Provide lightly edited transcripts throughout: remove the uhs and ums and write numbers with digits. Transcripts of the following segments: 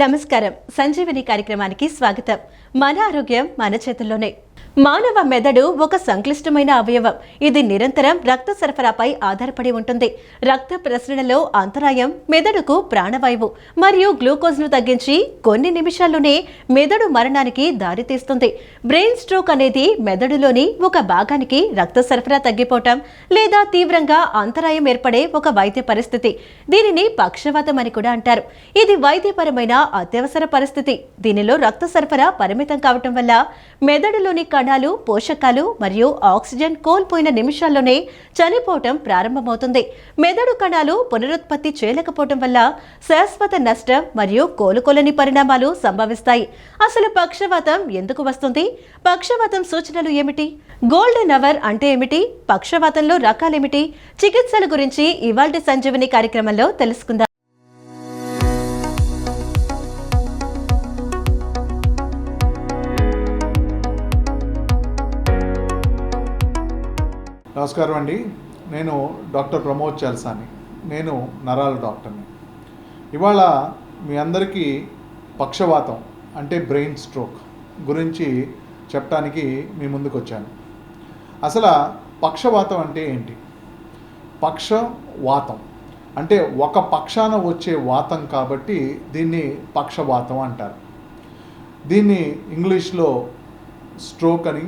నమస్కారం. సంజీవని కార్యక్రమానికి స్వాగతం. మన ఆరోగ్యం మన చేతుల్లోనే. మానవ మెదడు ఒక సంక్లిష్టమైన అవయవం. ఇది నిరంతరం రక్త సరఫరాపై ఆధారపడి ఉంటుంది. రక్త ప్రసరణలో అంతరాయం మెదడుకు ప్రాణవాయువు మరియు గ్లూకోజ్ను తగ్గించి కొన్ని నిమిషాల్లోనే మెదడు మరణానికి దారితీస్తుంది. బ్రెయిన్ స్ట్రోక్ అనేది మెదడులోని ఒక భాగానికి రక్త సరఫరా తగ్గిపోవటం లేదా తీవ్రంగా అంతరాయం ఏర్పడే ఒక వైద్య పరిస్థితి. దీనిని పక్షవాతం అని కూడా అంటారు. ఇది వైద్యపరమైన అత్యవసర పరిస్థితి. దీనిలో రక్త సరఫరా పరిమితం కావటం వల్ల మెదడులోని కణాలు, పోషకాలు మరియు ఆక్సిజన్ కోల్పోయిన నిమిషాల్లోనే చనిపోవటం ప్రారంభమవుతుంది. మెదడు కణాలు పునరుత్పత్తి చేయలేకపోవటం వల్ల శాశ్వత నష్టం మరియు కోలుకోలేని పరిణామాలు సంభవిస్తాయి. అసలు పక్షవాతం ఎందుకు వస్తుంది? పక్షవాతం సూచనలు ఏమిటి? గోల్డెన్ అవర్ అంటే ఏమిటి? పక్షవాతంలో రకాలేమిటి? చికిత్సల గురించి ఇవాల్టి సంజీవని కార్యక్రమంలో తెలుసుకుందాం. నమస్కారం అండి. నేను డాక్టర్ ప్రమోద్ చల్సాని. నేను నరాల డాక్టర్ని. ఇవాళ మీ అందరికీ పక్షవాతం అంటే బ్రెయిన్ స్ట్రోక్ గురించి చెప్పడానికి మీ ముందుకు వచ్చాను. అసలు పక్షవాతం అంటే ఏంటి? పక్షవాతం అంటే ఒక పక్షాన వచ్చే వాతం కాబట్టి దీన్ని పక్షవాతం అంటారు. దీన్ని ఇంగ్లీష్లో స్ట్రోక్ అని,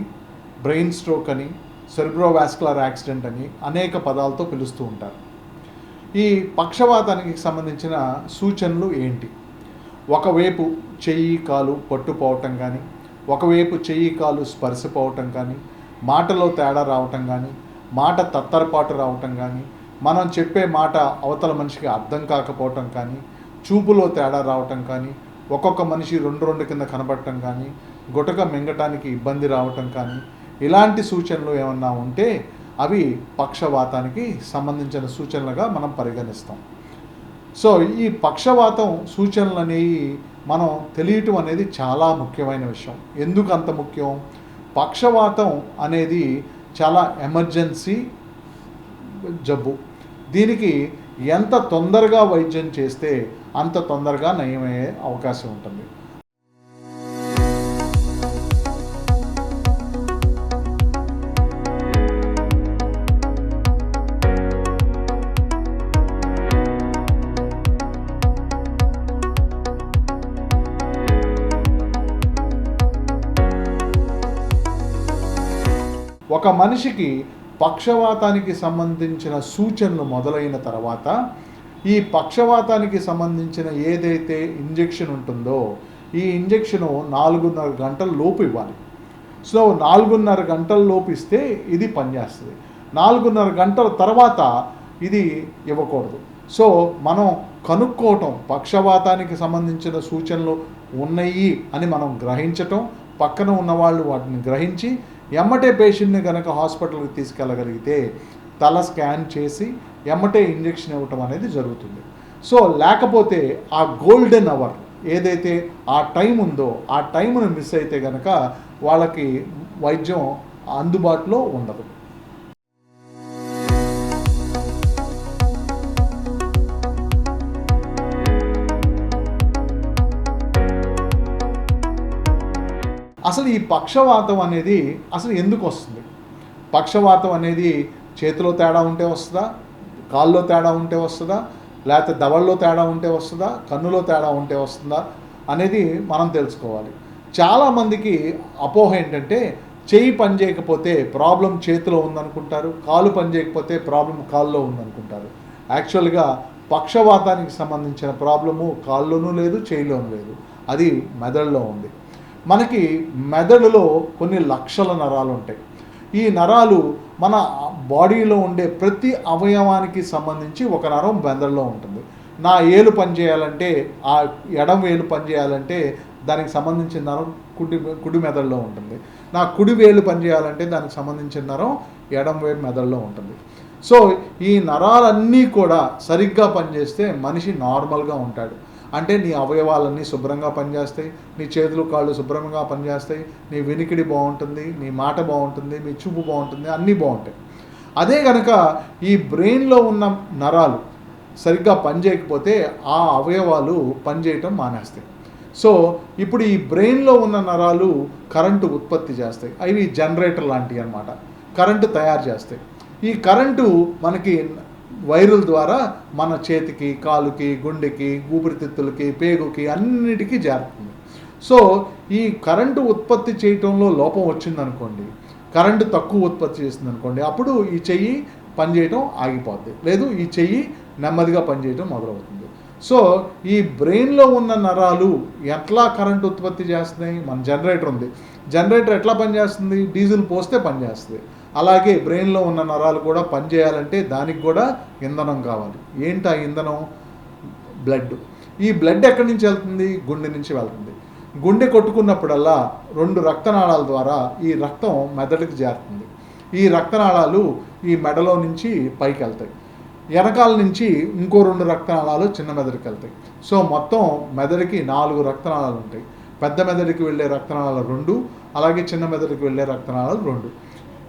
బ్రెయిన్ స్ట్రోక్ అని, సెరిబ్రోవాస్కులర్ యాక్సిడెంట్ అని అనేక పదాలతో పిలుస్తూ ఉంటారు. ఈ పక్షవాతానికి సంబంధించిన సూచనలు ఏంటి? ఒకవైపు చెయ్యి కాలు పట్టుపోవటం కానీ, ఒకవైపు చెయ్యి కాలు స్పర్శపోవటం కానీ, మాటలో తేడా రావటం కానీ, మాట తత్తరపాటు రావటం కానీ, మనం చెప్పే మాట అవతల మనిషికి అర్థం కాకపోవటం కానీ, చూపులో తేడా రావటం కానీ, ఒక్కొక్క మనిషి రెండు కింద కనబడటం కానీ, గుటక మింగటానికి ఇబ్బంది రావటం కానీ, ఇలాంటి సూచనలు ఏమన్నా ఉంటే అవి పక్షవాతానికి సంబంధించిన సూచనలుగా మనం పరిగణిస్తాం. సో ఈ పక్షవాతం సూచనలు అనేవి మనం తెలియటం అనేది చాలా ముఖ్యమైన విషయం. ఎందుకు అంత ముఖ్యం? పక్షవాతం అనేది చాలా ఎమర్జెన్సీ జబ్బు. దీనికి ఎంత తొందరగా వైద్యం చేస్తే అంత తొందరగా నయమయ్యే అవకాశం ఉంటుంది. ఒక మనిషికి పక్షవాతానికి సంబంధించిన సూచనలు మొదలైన తర్వాత ఈ పక్షవాతానికి సంబంధించిన ఏదైతే ఇంజెక్షన్ ఉంటుందో ఈ ఇంజెక్షను 4.5 గంటల లోపు ఇవ్వాలి. సో 4.5 గంటల లోపు ఇస్తే ఇది పనిచేస్తుంది. 4.5 గంటల తర్వాత ఇది ఇవ్వకూడదు. సో మనం కనుక్కోవటం, పక్షవాతానికి సంబంధించిన సూచనలు ఉన్నాయి అని మనం గ్రహించటం, పక్కన ఉన్నవాళ్ళు వాటిని గ్రహించి ఎమ్మటే పేషెంట్ని కనుక హాస్పిటల్కి తీసుకెళ్ళగలిగితే తల స్కాన్ చేసి ఎమ్మటే ఇంజెక్షన్ ఇవ్వటం అనేది జరుగుతుంది. సో లేకపోతే ఆ గోల్డెన్ అవర్ ఏదైతే ఆ టైం ఉందో ఆ టైంను మిస్ అయితే కనుక వాళ్ళకి వైద్యం అందుబాటులో ఉండదు. అసలు ఈ పక్షవాతం అనేది అసలు ఎందుకు వస్తుంది? పక్షవాతం అనేది చేతిలో తేడా ఉంటే వస్తుందా, కాల్లో తేడా ఉంటే వస్తుందా, లేకపోతే దవడలో తేడా ఉంటే వస్తుందా, కన్నులో తేడా ఉంటే వస్తుందా అనేది మనం తెలుసుకోవాలి. చాలామందికి అపోహ ఏంటంటే చెయ్యి పని చేయకపోతే ప్రాబ్లం చేతిలో ఉందనుకుంటారు, కాలు పని చేయకపోతే ప్రాబ్లం కాల్లో ఉందనుకుంటారు. యాక్చువల్గా పక్షవాతానికి సంబంధించిన ప్రాబ్లము కాల్లోనూ లేదు, చేయిలోనూ లేదు, అది మెదడులో ఉంది. మనకి మెదడులో కొన్ని లక్షల నరాలు ఉంటాయి. ఈ నరాలు మన బాడీలో ఉండే ప్రతి అవయవానికి సంబంధించి ఒక నరం మెదడులో ఉంటుంది. నా ఏలు పనిచేయాలంటే, ఆ ఎడం వేలు పనిచేయాలంటే దానికి సంబంధించిన నరం కుడి మెదడులో ఉంటుంది. నా కుడి వేలు పనిచేయాలంటే దానికి సంబంధించిన నరం ఎడం వేలు మెదడులో ఉంటుంది. సో ఈ నరాలన్నీ కూడా సరిగ్గా పనిచేస్తే మనిషి నార్మల్గా ఉంటాడు. అంటే నీ అవయవాలన్నీ శుభ్రంగా పనిచేస్తాయి, నీ చేతులు కాళ్ళు శుభ్రంగా పనిచేస్తాయి, నీ వినికిడి బాగుంటుంది, నీ మాట బాగుంటుంది, నీ చూపు బాగుంటుంది, అన్నీ బాగుంటాయి. అదే కనుక ఈ బ్రెయిన్లో ఉన్న నరాలు సరిగ్గా పనిచేయకపోతే ఆ అవయవాలు పనిచేయటం మానేస్తాయి. సో ఇప్పుడు ఈ బ్రెయిన్లో ఉన్న నరాలు కరెంటు ఉత్పత్తి చేస్తాయి. అవి జనరేటర్ లాంటివి అన్నమాట. కరెంటు తయారు చేస్తాయి. ఈ కరెంటు మనకి వైరుల ద్వారా మన చేతికి, కాలుకి, గుండెకి, ఊపిరితిత్తులకి, పేగుకి అన్నిటికీ చేరుతుంది. సో ఈ కరెంటు ఉత్పత్తి చేయటంలో లోపం వచ్చిందనుకోండి, కరెంటు తక్కువ ఉత్పత్తి చేస్తుంది అనుకోండి, అప్పుడు ఈ చెయ్యి పనిచేయటం ఆగిపోద్ది, లేదు ఈ చెయ్యి నెమ్మదిగా పనిచేయటం మొదలవుతుంది. సో ఈ బ్రెయిన్లో ఉన్న నరాలు ఎట్లా కరెంటు ఉత్పత్తి చేస్తున్నాయి? మన జనరేటర్ ఉంది, జనరేటర్ ఎట్లా పనిచేస్తుంది? డీజిల్ పోస్తే పనిచేస్తుంది. అలాగే బ్రెయిన్లో ఉన్న నరాలు కూడా పనిచేయాలంటే దానికి కూడా ఇంధనం కావాలి. ఏంటి ఆ ఇంధనం? బ్లడ్. ఈ బ్లడ్ ఎక్కడి నుంచి వెళ్తుంది? గుండె నుంచి వెళ్తుంది. గుండె కొట్టుకున్నప్పుడల్లా 2 రక్తనాళాల ద్వారా ఈ రక్తం మెదడుకి చేరుతుంది. ఈ రక్తనాళాలు ఈ మెడలో నుంచి పైకి వెళ్తాయి. వెనకాల నుంచి ఇంకో 2 రక్తనాళాలు చిన్న మెదడుకి వెళ్తాయి. సో మొత్తం మెదడుకి 4 రక్తనాళాలు ఉంటాయి. పెద్ద మెదడుకి వెళ్ళే రక్తనాళాలు 2, అలాగే చిన్న మెదడుకి వెళ్ళే రక్తనాళాలు 2.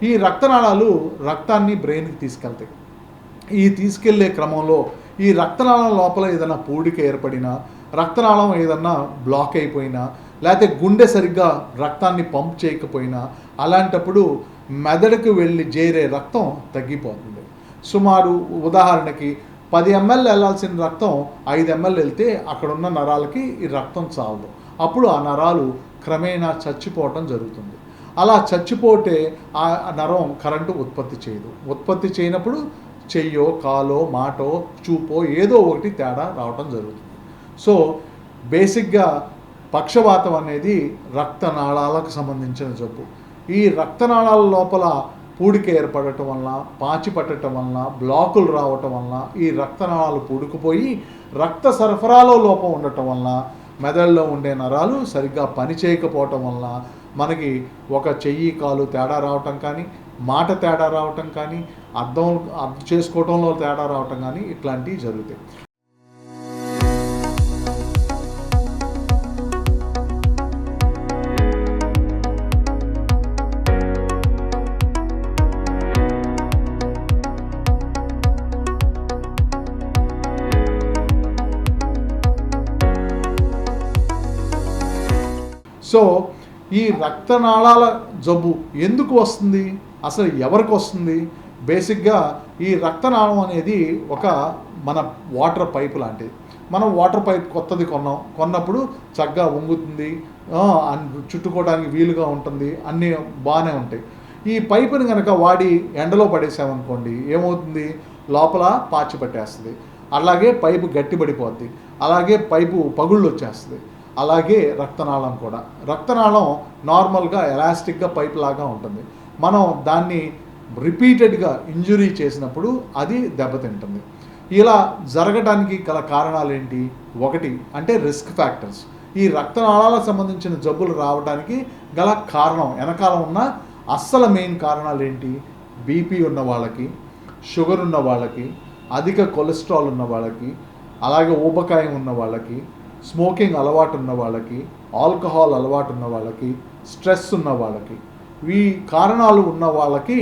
ఈ రక్తనాళాలు రక్తాన్ని బ్రెయిన్కి తీసుకెళ్తాయి. ఈ తీసుకెళ్లే క్రమంలో ఈ రక్తనాళం లోపల ఏదైనా పూడిక ఏర్పడినా, రక్తనాళం ఏదన్నా బ్లాక్ అయిపోయినా, లేకపోతే గుండె సరిగ్గా రక్తాన్ని పంప్ చేయకపోయినా, అలాంటప్పుడు మెదడుకు వెళ్ళి చేరే రక్తం తగ్గిపోతుంది. సుమారు ఉదాహరణకి 10 ml వెళ్ళాల్సిన రక్తం 5 ml వెళ్తే అక్కడున్న నరాలకి ఈ రక్తం చాలదు. అప్పుడు ఆ నరాలు క్రమేణా చచ్చిపోవటం జరుగుతుంది. అలా చచ్చిపోతే ఆ నరం కరెంటు ఉత్పత్తి చేయదు. ఉత్పత్తి చేయనప్పుడు చెయ్యో, కాలో, మాటో, చూపో ఏదో ఒకటి తేడా రావటం జరుగుతుంది. సో బేసిక్గా పక్షవాతం అనేది రక్తనాళాలకు సంబంధించిన జబ్బు. ఈ రక్తనాళాల లోపల పూడిక ఏర్పడటం వలన, పాచి పట్టడం వలన, బ్లాకులు రావటం వలన ఈ రక్తనాళాలు పూడుకుపోయి రక్త సరఫరాలో లోపం ఉండటం వలన, మెదడులో ఉండే నరాలు సరిగ్గా పని చేయకపోవటం వలన మనకి ఒక చెయ్యి, కాలు తేడా రావటం కానీ, మాట తేడా రావటం కానీ, అర్థం చేసుకోవటంలో తేడా రావటం కానీ ఇట్లాంటివి జరుగుతాయి. సో ఈ రక్తనాళాల జబ్బు ఎందుకు వస్తుంది? అసలు ఎవరికి వస్తుంది? బేసిక్గా ఈ రక్తనాళం అనేది ఒక మన వాటర్ పైపు లాంటిది. మనం వాటర్ పైప్ కొత్తది కొన్నప్పుడు చక్కగా వంగుతుంది, చుట్టుకోవడానికి వీలుగా ఉంటుంది, అన్నీ బాగానే ఉంటాయి. ఈ పైపుని కనుక వాడి ఎండలో పడేసామనుకోండి, ఏమవుతుంది? లోపల పాచి పట్టేస్తుంది, అలాగే పైపు గట్టిపడిపోద్ది, అలాగే పైపు పగుళ్ళు వచ్చేస్తుంది. అలాగే రక్తనాళం కూడా. రక్తనాళం నార్మల్గా ఎలాస్టిక్గా పైప్ లాగా ఉంటుంది. మనం దాన్ని రిపీటెడ్గా ఇంజురీ చేసినప్పుడు అది దెబ్బతింటుంది. ఇలా జరగడానికి గల కారణాలు ఏంటి? ఒకటి అంటే రిస్క్ ఫ్యాక్టర్స్. ఈ రక్తనాళాలకు సంబంధించిన జబ్బులు రావడానికి గల కారణం వెనకాల ఉన్న అస్సలు మెయిన్ కారణాలు ఏంటి? బీపీ ఉన్న వాళ్ళకి, షుగర్ ఉన్న వాళ్ళకి, అధిక కొలెస్ట్రాల్ ఉన్న వాళ్ళకి, అలాగే ఊబకాయం ఉన్న వాళ్ళకి, స్మోకింగ్ అలవాటు ఉన్న వాళ్ళకి, ఆల్కహాల్ అలవాటు ఉన్న వాళ్ళకి, స్ట్రెస్ ఉన్న వాళ్ళకి, ఈ కారణాలు ఉన్న వాళ్ళకి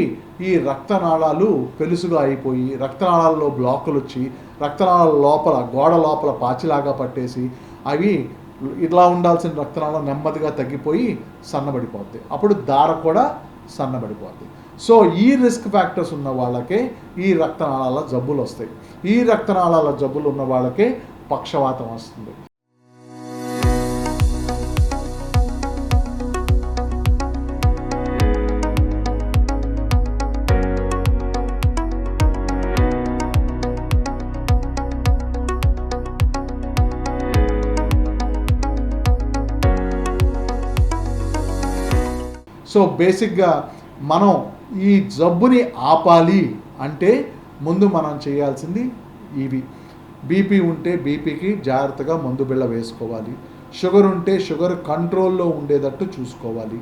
ఈ రక్తనాళాలు పెలుసుగా అయిపోయి రక్తనాళాల్లో బ్లాకులు వచ్చి రక్తనాళాల లోపల గోడ లోపల పాచిలాగా పట్టేసి అవి ఇలా ఉండాల్సిన రక్తనాళం నెమ్మదిగా తగ్గిపోయి సన్నబడిపోద్ది. అప్పుడు దార కూడా సన్నబడిపోద్ది. సో ఈ రిస్క్ ఫ్యాక్టర్స్ ఉన్న వాళ్ళకే ఈ రక్తనాళాల జబ్బులు వస్తాయి. ఈ రక్తనాళాల జబ్బులు ఉన్న వాళ్ళకే పక్షవాతం వస్తుంది. సో బేసిక్గా మనం ఈ జబ్బుని ఆపాలి అంటే ముందు మనం చేయాల్సింది ఇవి. బీపీ ఉంటే బీపీకి జాగ్రత్తగా మందు బిళ్ళ వేసుకోవాలి. షుగర్ ఉంటే షుగర్ కంట్రోల్లో ఉండేటట్టు చూసుకోవాలి.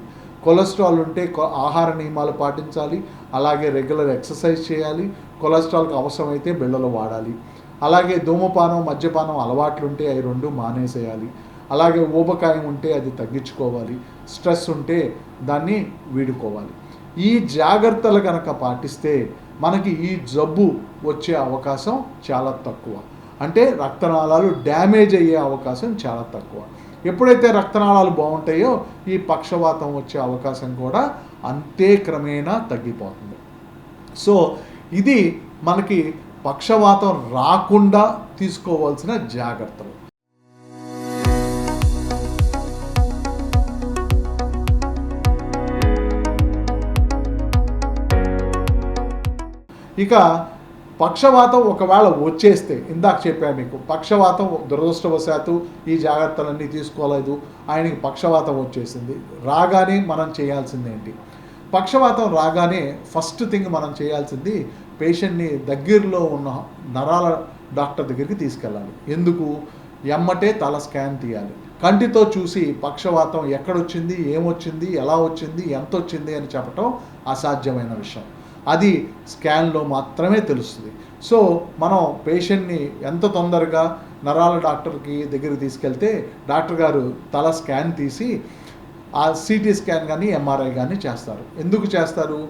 కొలెస్ట్రాల్ ఉంటే ఆహార నియమాలు పాటించాలి. అలాగే రెగ్యులర్ ఎక్సర్సైజ్ చేయాలి. కొలెస్ట్రాల్కి అవసరమైతే బిళ్ళలు వాడాలి. అలాగే ధూమపానం, మద్యపానం అలవాట్లుంటే అవి 2 మానేసేయాలి. అలాగే ఊబకాయం ఉంటే అది తగ్గించుకోవాలి. స్ట్రెస్ ఉంటే దాన్ని వీడుకోవాలి. ఈ జాగ్రత్తలు కనుక పాటిస్తే మనకి ఈ జబ్బు వచ్చే అవకాశం చాలా తక్కువ. అంటే రక్తనాళాలు డ్యామేజ్ అయ్యే అవకాశం చాలా తక్కువ. ఎప్పుడైతే రక్తనాళాలు బాగుంటాయో ఈ పక్షవాతం వచ్చే అవకాశం కూడా అంతే క్రమేణా తగ్గిపోతుంది. సో ఇది మనకి పక్షవాతం రాకుండా తీసుకోవాల్సిన జాగ్రత్తలు. ఇక పక్షవాతం ఒకవేళ వచ్చేస్తే, ఇందాక చెప్పాను మీకు, పక్షవాతం దురదృష్టవశాత్తు ఈ జాగ్రత్తలన్నీ తీసుకోలేదు, ఆయనకి పక్షవాతం వచ్చేసింది, రాగానే మనం చేయాల్సింది ఏంటి? పక్షవాతం రాగానే ఫస్ట్ థింగ్ మనం చేయాల్సింది పేషెంట్ని దగ్గరలో ఉన్న నరాల డాక్టర్ దగ్గరికి తీసుకెళ్ళాలి. ఎందుకు? ఎమ్మటే తల స్కాన్ తీయాలి. కంటితో చూసి పక్షవాతం ఎక్కడొచ్చింది, ఏమొచ్చింది, ఎలా వచ్చింది, ఎంత వచ్చింది అని చెప్పటం అసాధ్యమైన విషయం. అది స్కాన్లో మాత్రమే తెలుస్తుంది. సో మనం పేషెంట్ని ఎంత తొందరగా నరాల డాక్టర్కి దగ్గరికి తీసుకెళ్తే డాక్టర్ గారు తల స్కాన్ తీసి ఆ సిటీ స్కాన్ కానీ ఎంఆర్ఐ కానీ చేస్తారు. ఎందుకు చేస్తారు?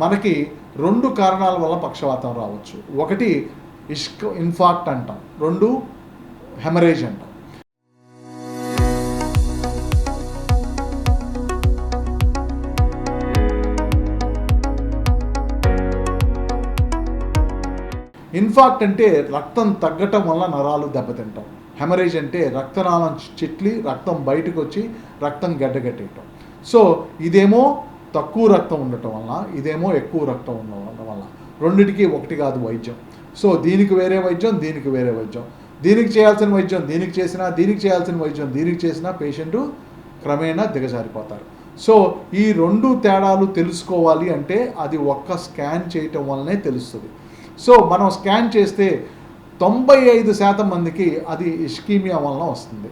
మనకి 2 కారణాల వల్ల పక్షవాతం రావచ్చు. ఒకటి ఇన్ఫార్క్ట్ అంటాం, 2 హెమరేజ్ అంటాం. ఇన్ఫార్క్ట్ అంటే రక్తం తగ్గటం వల్ల నరాలు దెబ్బతింటాం. హెమరేజ్ అంటే రక్తనాళం చిట్లి రక్తం బయటకు వచ్చి రక్తం గడ్డగట్టేయటం. సో ఇదేమో తక్కువ రక్తం ఉండటం వల్ల, ఇదేమో ఎక్కువ రక్తం ఉండటం వల్ల, రెండిటికి ఒకటి కాదు వైద్యం. సో దీనికి వేరే వైద్యం, దీనికి వేరే వైద్యం, దీనికి చేయాల్సిన వైద్యం దీనికి చేసినా, దీనికి చేయాల్సిన వైద్యం దీనికి చేసినా పేషెంటు క్రమేణా దిగజారిపోతారు. సో ఈ 2 తేడాలు తెలుసుకోవాలి అంటే అది ఒక్క స్కాన్ చేయటం వల్లనే తెలుస్తుంది. సో మనం స్కాన్ చేస్తే 95% మందికి అది ఇస్కీమియా వలన వస్తుంది,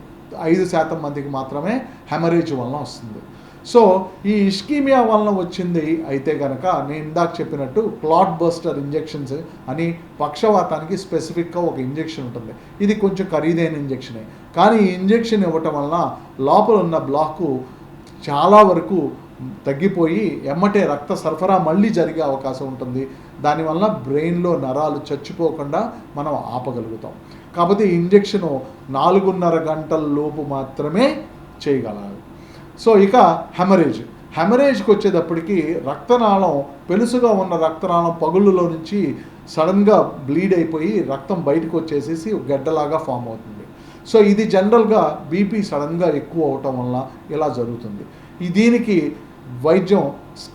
5% మందికి మాత్రమే హెమరేజ్ వలన వస్తుంది. సో ఈ ఇస్కీమియా వలన వచ్చింది అయితే కనుక నేను ఇందాక చెప్పినట్టు క్లాట్ బస్టర్ ఇంజెక్షన్స్ అని పక్షవాతానికి స్పెసిఫిక్గా ఒక ఇంజెక్షన్ ఉంటుంది. ఇది కొంచెం ఖరీదైన ఇంజెక్షనే, కానీ ఈ ఇంజెక్షన్ ఇవ్వటం వలన లోపల ఉన్న బ్లాకు చాలా వరకు తగ్గిపోయి ఎమ్మటే రక్త సరఫరా మళ్ళీ జరిగే అవకాశం ఉంటుంది. దానివల్ల బ్రెయిన్లో నరాలు చచ్చిపోకుండా మనం ఆపగలుగుతాం. కాకపోతే ఈ ఇంజెక్షను 4.5 గంటల లోపు మాత్రమే చేయగలరు. సో ఇక హెమరేజ్కి వచ్చేటప్పటికి రక్తనాళం, పెలుసుగా ఉన్న రక్తనాళం పగుళ్ళలో నుంచి సడన్గా బ్లీడ్ అయిపోయి రక్తం బయటకు వచ్చేసేసి గడ్డలాగా ఫామ్ అవుతుంది. సో ఇది జనరల్గా బీపీ సడన్గా ఎక్కువ అవటం వల్ల ఇలా జరుగుతుంది. దీనికి వైద్యం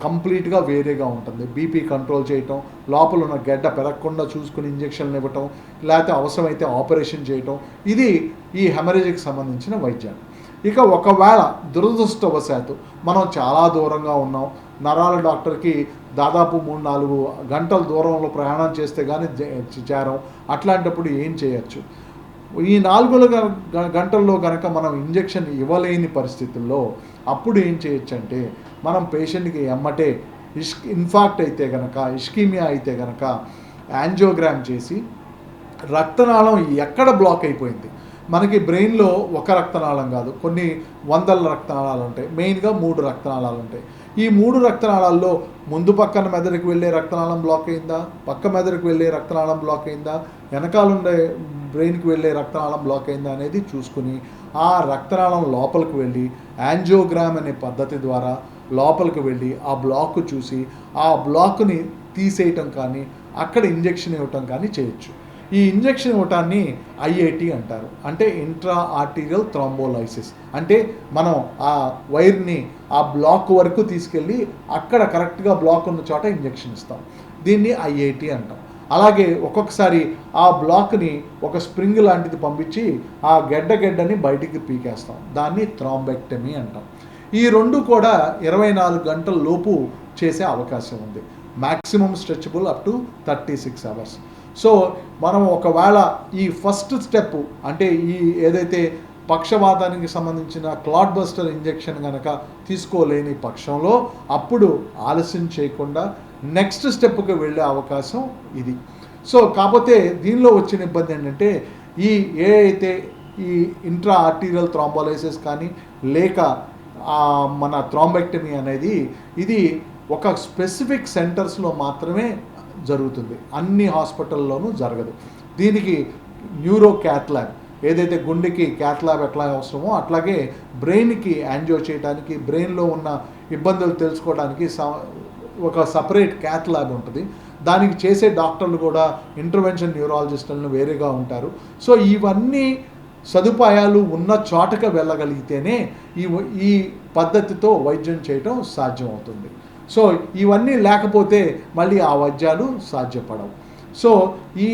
కంప్లీట్గా వేరేగా ఉంటుంది. బీపీ కంట్రోల్ చేయటం, లోపల ఉన్న గడ్డ పెరగకుండా చూసుకుని ఇంజెక్షన్లు ఇవ్వటం, లేకపోతే అవసరమైతే ఆపరేషన్ చేయటం, ఇది ఈ హెమరేజ్కి సంబంధించిన వైద్యం. ఇక ఒకవేళ దురదృష్టవశాత్తు మనం చాలా దూరంగా ఉన్నాం, నరాల డాక్టర్కి దాదాపు 3-4 గంటల దూరంలో ప్రయాణం చేస్తే కానీ చేరం, అట్లాంటప్పుడు ఏం చేయొచ్చు? ఈ 4 గంటల్లో కనుక మనం ఇంజెక్షన్ ఇవ్వలేని పరిస్థితుల్లో అప్పుడు ఏం చేయొచ్చు అంటే మనం పేషెంట్కి ఎమ్మటే ఇన్ఫార్క్ట్ అయితే కనుక, ఇస్కీమియా అయితే కనుక యాంజియోగ్రామ్ చేసి రక్తనాళం ఎక్కడ బ్లాక్ అయిపోయింది, మనకి బ్రెయిన్లో ఒక రక్తనాళం కాదు, కొన్ని వందల రక్తనాళాలు ఉంటాయి. మెయిన్గా 3 రక్తనాళాలు ఉంటాయి. ఈ 3 రక్తనాళాల్లో ముందు పక్కన మెదడుకు వెళ్ళే రక్తనాళం బ్లాక్ అయిందా, పక్క మెదడుకు వెళ్ళే రక్తనాళం బ్లాక్ అయిందా, వెనకాలండే బ్రెయిన్కి వెళ్ళే రక్తనాళం బ్లాక్ అయిందా అనేది చూసుకుని ఆ రక్తనాళం లోపలికి వెళ్ళి యాంజియోగ్రామ్ అనే పద్ధతి ద్వారా లోపలికి వెళ్ళి ఆ బ్లాక్ చూసి ఆ బ్లాక్ని తీసేయటం కానీ అక్కడ ఇంజెక్షన్ ఇవ్వటం కానీ చేయొచ్చు. ఈ ఇంజెక్షన్ ఇవ్వటాన్ని ఐఏటి అంటారు, అంటే ఇంట్రా ఆర్టీరియల్ థ్రాంబోలైసిస్. అంటే మనం ఆ వైర్ని ఆ బ్లాక్ వరకు తీసుకెళ్ళి అక్కడ కరెక్ట్గా బ్లాక్ ఉన్న చోట ఇంజెక్షన్ ఇస్తాం. దీన్ని ఐఏటి అంటాం. అలాగే ఒక్కొక్కసారి ఆ బ్లాక్ని ఒక స్ప్రింగ్ లాంటిది పంపించి ఆ గడ్డని బయటికి పీకేస్తాం, దాన్ని థ్రాంబెక్టమీ అంటాం. ఈ 2 కూడా 24 గంటల లోపు చేసే అవకాశం ఉంది. Maximum stretchable up to 36 hours. So మనం ఒకవేళ ఈ ఫస్ట్ స్టెప్ అంటే ఈ ఏదైతే పక్షవాతానికి సంబంధించిన క్లాట్ బస్టర్ ఇంజెక్షన్ కనుక తీసుకోలేని పక్షంలో అప్పుడు ఆలస్యం చేయకుండా నెక్స్ట్ స్టెప్కి వెళ్ళే అవకాశం ఇది. సో కాకపోతే దీనిలో వచ్చిన ఇబ్బంది ఏంటంటే ఏ అయితే ఈ ఇంట్రా ఆర్టీరియల్ థ్రాంబోలైసిస్ కానీ లేక మన థ్రాంబెక్టమీ అనేది ఇది ఒక స్పెసిఫిక్ సెంటర్స్లో మాత్రమే జరుగుతుంది, అన్ని హాస్పిటల్లోనూ జరగదు. దీనికి న్యూరో క్యాత్ ల్యాబ్ ఏదైతే గుండెకి క్యాత్ ల్యాబ్ ఎట్లా అవసరమో అట్లాగే బ్రెయిన్కి యాంజియో చేయడానికి, బ్రెయిన్లో ఉన్న ఇబ్బందులు తెలుసుకోవడానికి ఒక సపరేట్ క్యాత్ ల్యాబ్ ఉంటుంది. దానికి చేసే డాక్టర్లు కూడా ఇంటర్వెన్షన్ న్యూరాలజిస్టులను వేరేగా ఉంటారు. సో ఇవన్నీ సదుపాయాలు ఉన్న చోటకి వెళ్ళగలిగితేనే ఈ పద్ధతితో వైద్యం చేయటం సాధ్యమవుతుంది. సో ఇవన్నీ లేకపోతే మళ్ళీ ఆ వైద్యాలు సాధ్యపడవు. సో ఈ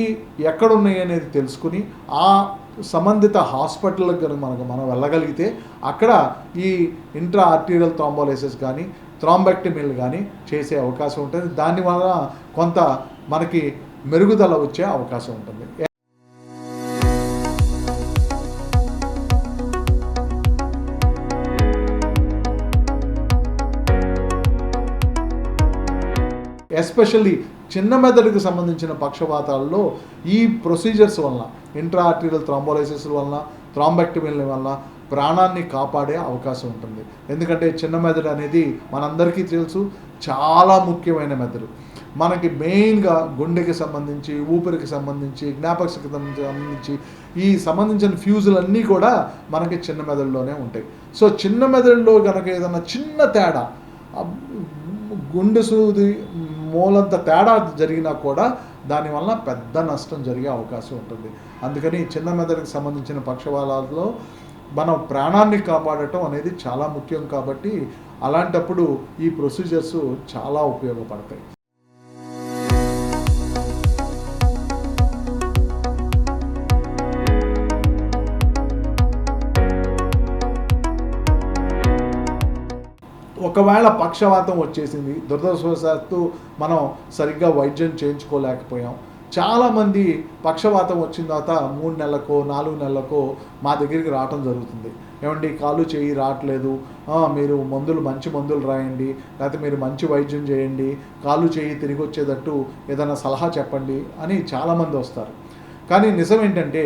ఎక్కడున్నాయి అనేది తెలుసుకుని ఆ సంబంధిత హాస్పిటల్కి కనుక మనం వెళ్ళగలిగితే అక్కడ ఈ ఇంట్రా ఆర్టీరియల్ థ్రాంబోలైసిస్ కానీ థ్రాంబెక్టమీలు కానీ చేసే అవకాశం ఉంటుంది. దానివల్ల కొంత మనకి మెరుగుదల వచ్చే అవకాశం ఉంటుంది. ఎస్పెషల్లీ చిన్న మెదడుకు సంబంధించిన పక్షవాతాల్లో ఈ ప్రొసీజర్స్ వలన, ఇంట్రా ఆర్టీరియల్ థ్రాంబోలైసిస్ వలన, థ్రాంబెక్టమీల వలన ప్రాణాన్ని కాపాడే అవకాశం ఉంటుంది. ఎందుకంటే చిన్న మెదడు అనేది మనందరికీ తెలుసు, చాలా ముఖ్యమైన మెదడు. మనకి మెయిన్గా గుండెకి సంబంధించి, ఊపిరికి సంబంధించి, జ్ఞాపక శక్తికి సంబంధించి ఈ సంబంధించిన ఫ్యూజులన్నీ కూడా మనకి చిన్న మెదడులోనే ఉంటాయి. సో చిన్న మెదడులో కనుక ఏదైనా చిన్న తేడా, గుండె సూది మూలంత తేడా జరిగినా కూడా దానివల్ల పెద్ద నష్టం జరిగే అవకాశం ఉంటుంది. అందుకని చిన్న మెదడుకి సంబంధించిన పక్షవాతాల్లో మనం ప్రాణాన్ని కాపాడటం అనేది చాలా ముఖ్యం. కాబట్టి అలాంటప్పుడు ఈ ప్రొసీజర్స్ చాలా ఉపయోగపడతాయి. ఒకవేళ పక్షవాతం వచ్చేసింది, దురదృష్టవశాత్తు మనం సరిగ్గా వైద్యం చేయించుకోలేకపోయాం. చాలామంది పక్షవాతం వచ్చిన తర్వాత 3 నెలలకో 4 నెలలకో మా దగ్గరికి రావటం జరుగుతుంది. ఏమండి కాలు చేయి రావట్లేదు, మీరు మంచి మందులు రాయండి, లేకపోతే మీరు మంచి వైద్యం చేయండి, కాలు చేయి తిరిగి వచ్చేటట్టు ఏదైనా సలహా చెప్పండి అని చాలామంది వస్తారు. కానీ నిజం ఏంటంటే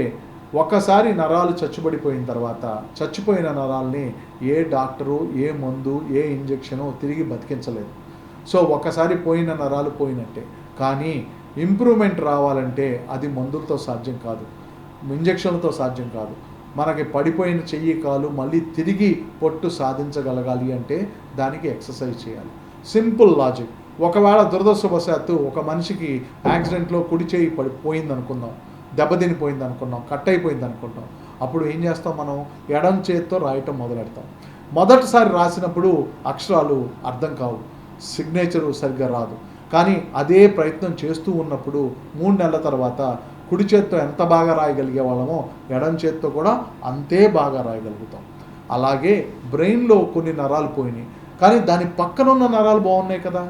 ఒక్కసారి నరాలు చచ్చుబడిపోయిన తర్వాత చచ్చిపోయిన నరాల్ని ఏ డాక్టరు, ఏ మందు, ఏ ఇంజెక్షను తిరిగి బతికించలేదు. సో ఒక్కసారి పోయిన నరాలు పోయినట్టే. కానీ ఇంప్రూవ్మెంట్ రావాలంటే అది మందులతో సాధ్యం కాదు, ఇంజెక్షన్లతో సాధ్యం కాదు. మనకి పడిపోయిన చెయ్యి కాలు మళ్ళీ తిరిగి పొట్టు సాధించగలగాలి అంటే దానికి ఎక్సర్సైజ్ చేయాలి. Simple logic. ఒకవేళ దురదృష్టవశాత్తు ఒక మనిషికి యాక్సిడెంట్లో కుడి చేయి పోయింది అనుకుందాం, దెబ్బతినిపోయింది అనుకున్నాం, కట్ అయిపోయింది అనుకుంటాం. అప్పుడు ఏం చేస్తాం, మనం ఎడం చేత్తో రాయటం మొదలెడతాం. మొదటిసారి రాసినప్పుడు అక్షరాలు అర్థం కావు, సిగ్నేచరు సరిగ్గా రాదు. కానీ అదే ప్రయత్నం చేస్తూ ఉన్నప్పుడు 3 నెలల తర్వాత కుడి చేత్తో ఎంత బాగా రాయగలిగే వాళ్ళమో ఎడం చేత్తో కూడా అంతే బాగా రాయగలుగుతాం. అలాగే బ్రెయిన్లో కొన్ని నరాలు పోయినాయి, కానీ దాని పక్కన ఉన్న నరాలు బాగున్నాయి కదా,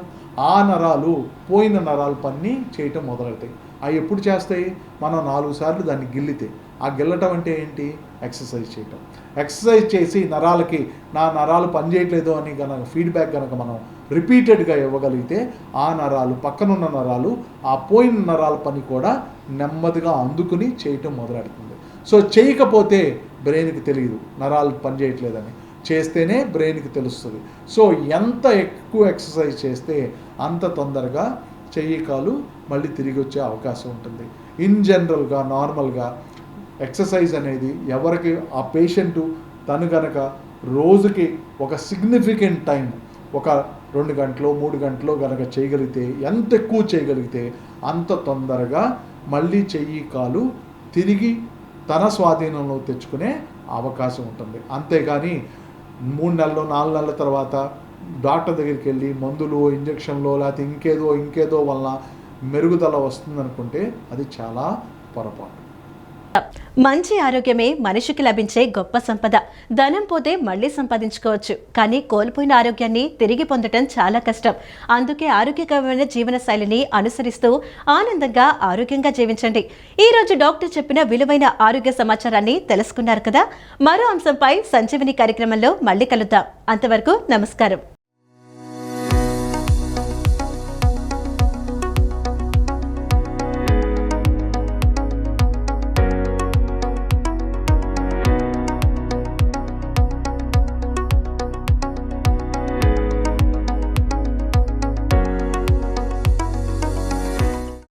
ఆ నరాలు పోయిన నరాలు పని చేయటం మొదలెడతాయి. అవి ఎప్పుడు చేస్తాయి, మనం 4 సార్లు దాన్ని గిల్లితే. ఆ గిల్లటం అంటే ఏంటి, ఎక్సర్సైజ్ చేయటం. ఎక్సర్సైజ్ చేసి నరాలకి నా నరాలు పనిచేయట్లేదు అని కనుక ఫీడ్బ్యాక్ కనుక మనం రిపీటెడ్గా ఇవ్వగలిగితే ఆ నరాలు, పక్కనున్న నరాలు, ఆ పోయిన నరాల పని కూడా నెమ్మదిగా అందుకుని చేయటం మొదలెడుతుంది. సో చేయకపోతే బ్రెయిన్కి తెలియదు నరాలు పనిచేయట్లేదని, చేస్తేనే బ్రెయిన్కి తెలుస్తుంది. సో ఎంత ఎక్కువ ఎక్సర్సైజ్ చేస్తే అంత తొందరగా చెయ్యి కాలు మళ్ళీ తిరిగి వచ్చే అవకాశం ఉంటుంది. ఇన్ జనరల్గా నార్మల్గా ఎక్సర్సైజ్ అనేది ఎవరికి ఆ పేషెంటు తను కనుక రోజుకి ఒక సిగ్నిఫికెంట్ టైం, ఒక 2 గంటలు 3 గంటలు కనుక చేయగలిగితే, ఎంత ఎక్కువ చేయగలిగితే అంత తొందరగా మళ్ళీ చెయ్యి కాలు తిరిగి తన స్వాధీనంలో తెచ్చుకునే అవకాశం ఉంటుంది. అంతేగాని 3 నెలలు 4 నెలల తర్వాత డాక్టర్ దగ్గరికి వెళ్ళి మందులు, ఇంజక్షన్లు, లేకపోతే ఇంకేదో వలన మెరుగుదల వస్తుందనుకుంటే అది చాలా పొరపాటు. మంచి ఆరోగ్యమే మనిషికి లభించే గొప్ప సంపద. ధనం పోతే మళ్ళీ సంపాదించుకోవచ్చు, కానీ కోల్పోయిన ఆరోగ్యాన్ని తిరిగి పొందటం చాలా కష్టం. అందుకే ఆరోగ్యకరమైన జీవన శైలిని అనుసరిస్తూ ఆనందంగా, ఆరోగ్యంగా జీవించండి. ఈ రోజు డాక్టర్ చెప్పిన విలువైన ఆరోగ్య సమాచారాన్ని తెలుసుకున్నారు కదా. మరో అంశంపై సంజీవిని కార్యక్రమంలో మళ్ళీ కలుద్దాం. అంతవరకు నమస్కారం.